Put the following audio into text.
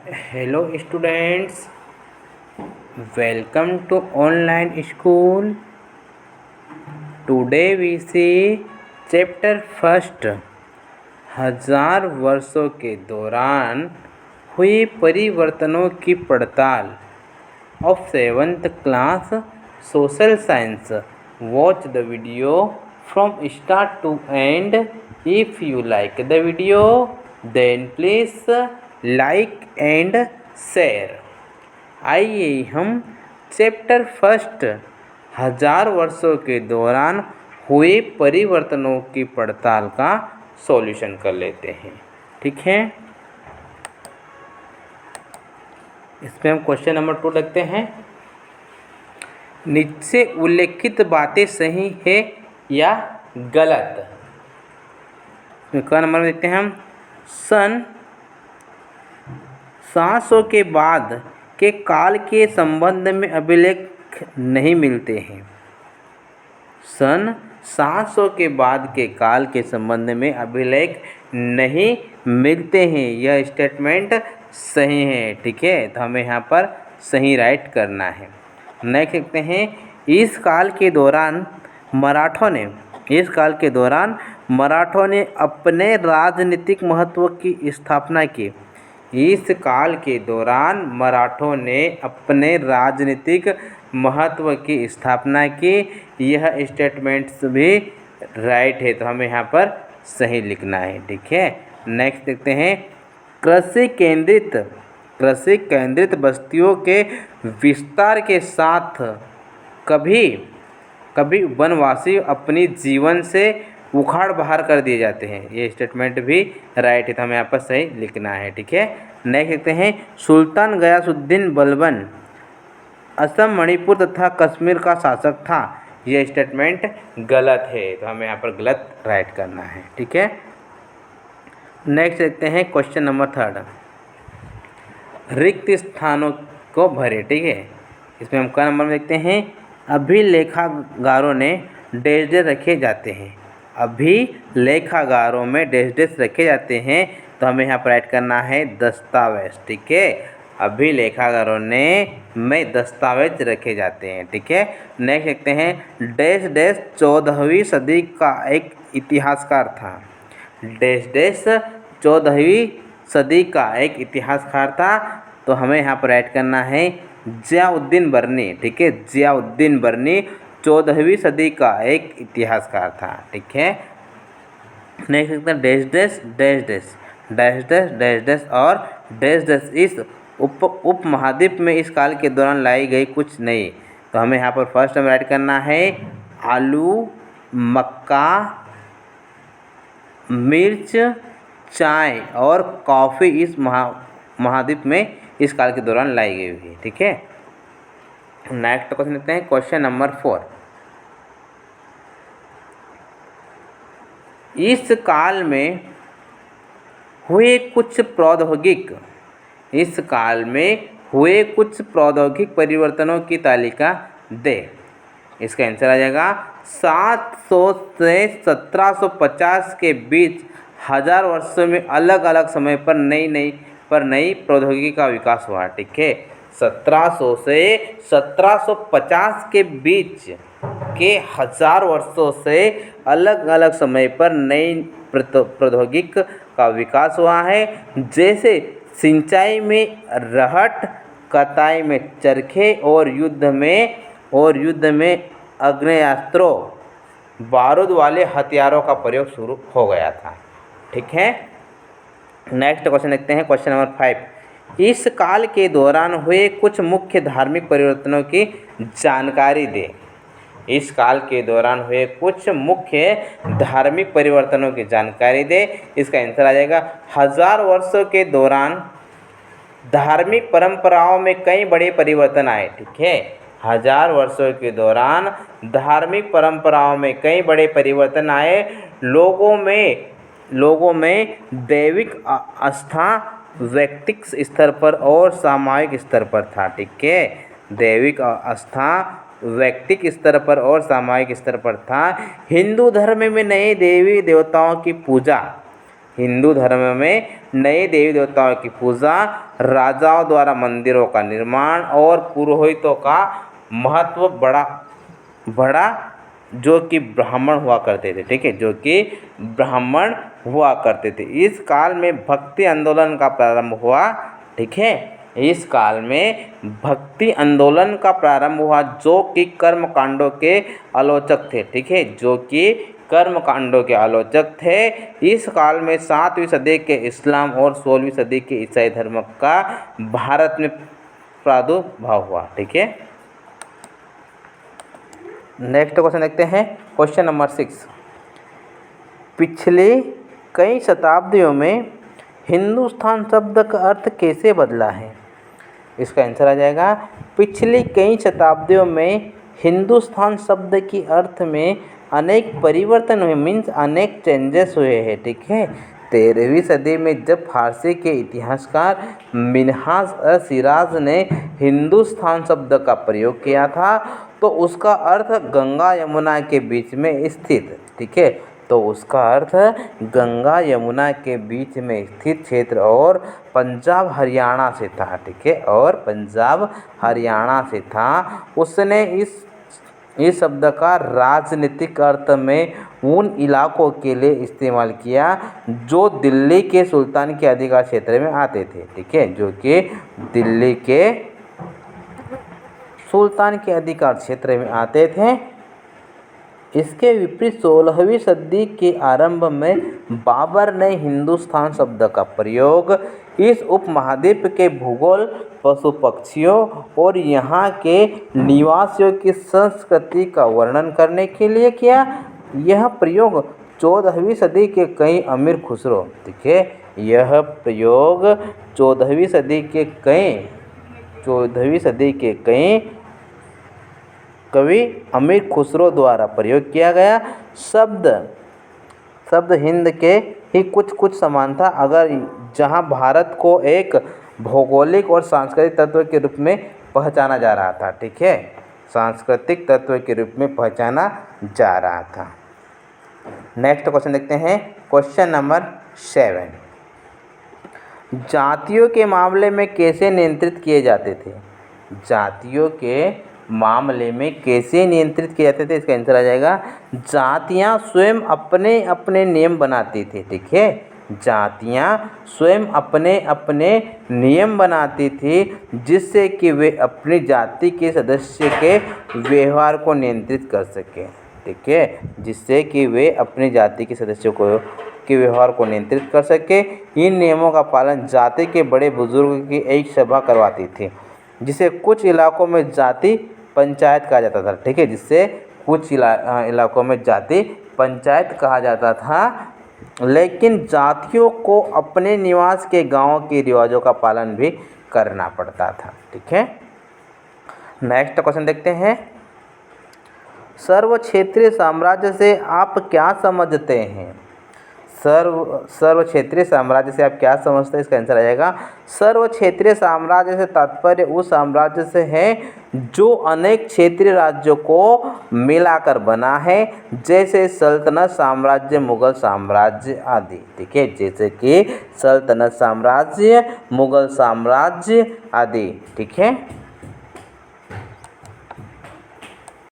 Hello students, welcome to online school. Today we see chapter first 1000 वर्षों के दौरान हुए परिवर्तनों की पड़ताल of 7th class social science. Watch the video from start to end. If you like the video, then please like and share. आइए हम chapter first 1000 वर्षों के दौरान हुए परिवर्तनों की पड़ताल का सॉल्यूशन कर लेते हैं। ठीक है, इसमें हम क्वेश्चन नंबर 2 लिखते हैं। नीचे उल्लेखित बातें सही है या गलत। इसमें नंबर में देखते हैं हम। सन 700 के बाद के काल के संबंध में अभिलेख नहीं मिलते हैं। सन 700 के बाद के काल के संबंध में अभिलेख नहीं मिलते हैं, यह स्टेटमेंट सही है। ठीक है, तो हमें यहाँ पर सही राइट करना है। नेक्स्ट देखते हैं। इस काल के दौरान मराठों ने अपने राजनीतिक महत्व की स्थापना की। इस काल के दौरान मराठों ने अपने राजनीतिक महत्व की स्थापना की। यह स्टेटमेंट्स भी राइट है, तो हमें यहाँ पर सही लिखना है। ठीक है, नेक्स्ट देखते हैं। कृषि केंद्रित बस्तियों के विस्तार के साथ कभी वनवासी अपनी जीवन से उखाड़ बाहर कर दिए जाते हैं। ये स्टेटमेंट भी राइट है, तो हमें यहाँ पर सही लिखना है। ठीक है, नेक्स्ट देखते हैं। सुल्तान गयासुद्दीन बलबन असम, मणिपुर तथा कश्मीर का शासक था। यह स्टेटमेंट गलत है, तो हमें यहाँ पर गलत राइट करना है। ठीक है, नेक्स्ट देखते हैं क्वेश्चन नंबर 3। रिक्त स्थानों को भरे। ठीक है, इसमें हम क्या नंबर में देखते हैं। अभिलेखागारों में डैश डैश रखे जाते हैं। अभिलेखागारों में डैश डैश रखे जाते हैं, तो हमें यहाँ पर राइट करना है दस्तावेज। ठीक है, अभिलेखागारों में दस्तावेज रखे जाते हैं। ठीक है, नेक्स्ट देखते हैं। डैश डैश 14वीं सदी का एक इतिहासकार था। डैश डैश 14वीं सदी का एक इतिहासकार था, तो हमें यहाँ पर राइट करना है ज़ियाउद्दीन बर्नी। ठीक है, ज़ियाउद्दीन बर्नी 14वीं सदी का एक इतिहासकार था। ठीक है, नेक्स्ट देखते हैं। Dash dash dash dash dash dash dash dash और डैश डैश इस उपमहाद्वीप में इस काल के दौरान लाई गई कुछ नहीं, तो हमें यहाँ पर फर्स्ट में राइट करना है आलू, मक्का, मिर्च, चाय और कॉफ़ी इस महाद्वीप में इस काल के दौरान लाई गई हुई है। ठीक है, नेक्स्ट क्वेश्चन लेते हैं। Question number 4। इस काल में हुए कुछ प्रौद्योगिक परिवर्तनों की तालिका दे। इसका आंसर आ जाएगा 700 से 1750 के बीच 1000 वर्षों में अलग अलग समय पर नई प्रौद्योगिकी का विकास हुआ। ठीक है, 1700 से 1750 के बीच के 1000 वर्षों से अलग अलग समय पर नई प्रौद्योगिकी का विकास हुआ है। जैसे सिंचाई में रहट, कताई में चरखे और युद्ध में आग्नेयास्त्रों, बारूद वाले हथियारों का प्रयोग शुरू हो गया था। ठीक है, नेक्स्ट क्वेश्चन देखते हैं। Question number 5। इस काल के दौरान हुए कुछ मुख्य धार्मिक परिवर्तनों की जानकारी दें। इस काल के दौरान हुए कुछ मुख्य धार्मिक परिवर्तनों की जानकारी दें। इसका आंसर आ जाएगा 1000 वर्षों के दौरान धार्मिक परंपराओं में कई बड़े परिवर्तन आए। ठीक है, 1000 वर्षों के दौरान धार्मिक परंपराओं में कई बड़े परिवर्तन आए। लोगों में दैविक आस्था व्यक्तिगत स्तर पर और सामाजिक स्तर पर था। ठीक है, दैविक आस्था व्यक्तिगत स्तर पर और सामाजिक स्तर पर था। हिंदू धर्म में नए देवी देवताओं की पूजा हिंदू धर्म में नए देवी देवताओं की पूजा, राजाओं द्वारा मंदिरों का निर्माण और पुरोहितों का महत्व बढ़ा जो कि ब्राह्मण हुआ करते थे। ठीक है, जो कि ब्राह्मण हुआ करते थे। इस काल में भक्ति आंदोलन का प्रारंभ हुआ। ठीक है, इस काल में भक्ति आंदोलन का प्रारंभ हुआ जो कि कर्म कांडों के आलोचक थे। ठीक है, जो कि कर्म कांडों के आलोचक थे। इस काल में 7वीं सदी के इस्लाम और 16वीं सदी के ईसाई धर्म का भारत में प्रादुर्भाव हुआ। ठीक है, नेक्स्ट क्वेश्चन देखते हैं। क्वेश्चन नंबर 6, पिछले कई शताब्दियों में हिंदुस्तान शब्द का अर्थ कैसे बदला है? इसका आंसर आ जाएगा, पिछली कई शताब्दियों में हिंदुस्तान शब्द की अर्थ में अनेक परिवर्तन हुए, मीन्स अनेक चेंजेस हुए हैं। ठीक है, 13वीं सदी में जब फारसी के इतिहासकार मिन्हाज सिराज ने हिंदुस्तान शब्द का प्रयोग किया था तो उसका अर्थ गंगा यमुना के बीच में स्थित। ठीक है, तो उसका अर्थ गंगा यमुना के बीच में स्थित क्षेत्र और पंजाब हरियाणा से था। ठीक है, और पंजाब हरियाणा से था। उसने इस शब्द का राजनीतिक अर्थ में उन इलाकों के लिए इस्तेमाल किया जो दिल्ली के सुल्तान के अधिकार क्षेत्र में आते थे। ठीक है, जो कि दिल्ली के सुल्तान के अधिकार क्षेत्र में आते थे। इसके विपरीत 16वीं सदी के आरंभ में बाबर ने हिंदुस्तान शब्द का प्रयोग इस उपमहाद्वीप के भूगोल, पशु पक्षियों और यहाँ के निवासियों की संस्कृति का वर्णन करने के लिए किया। यह प्रयोग 14वीं सदी के कई अमीर खुसरो, ठीक है, यह प्रयोग 14वीं सदी के कई कवि अमीर खुसरो द्वारा प्रयोग किया गया। शब्द हिंद के ही कुछ समान था, अगर जहां भारत को एक भौगोलिक और सांस्कृतिक तत्व के रूप में पहचाना जा रहा था। ठीक है, सांस्कृतिक तत्व के रूप में पहचाना जा रहा था। नेक्स्ट क्वेश्चन देखते हैं, क्वेश्चन नंबर 7, जातियों के मामले में कैसे नियंत्रित किए जाते थे? जातियों के मामले में कैसे नियंत्रित किए जाते थे? इसका आंसर आ जाएगा, जातियां स्वयं अपने अपने नियम बनाती थी। ठीक है, जातियां स्वयं अपने अपने नियम बनाती थी जिससे कि वे अपनी जाति के सदस्य के व्यवहार को नियंत्रित कर सके। ठीक है, जिससे कि वे अपनी जाति के सदस्यों के व्यवहार को नियंत्रित कर सके। इन नियमों का पालन जाति के बड़े बुजुर्ग की एक सभा करवाती थी जिसे कुछ इलाकों में जाति पंचायत कहा जाता था। ठीक है, जिससे कुछ इलाकों में जाति पंचायत कहा जाता था, लेकिन जातियों को अपने निवास के गांवों के रिवाजों का पालन भी करना पड़ता था। ठीक है, नेक्स्ट क्वेश्चन देखते हैं, सर्व क्षेत्रीय साम्राज्य से आप क्या समझते हैं? सर्व क्षेत्रीय साम्राज्य से आप क्या समझते हैं? इसका आंसर आ जाएगा, सर्व क्षेत्रीय साम्राज्य से तात्पर्य उस साम्राज्य से है जो अनेक क्षेत्रीय राज्यों को मिलाकर बना है, जैसे सल्तनत साम्राज्य, मुगल साम्राज्य आदि। ठीक है, जैसे कि सल्तनत साम्राज्य, मुगल साम्राज्य आदि। ठीक है।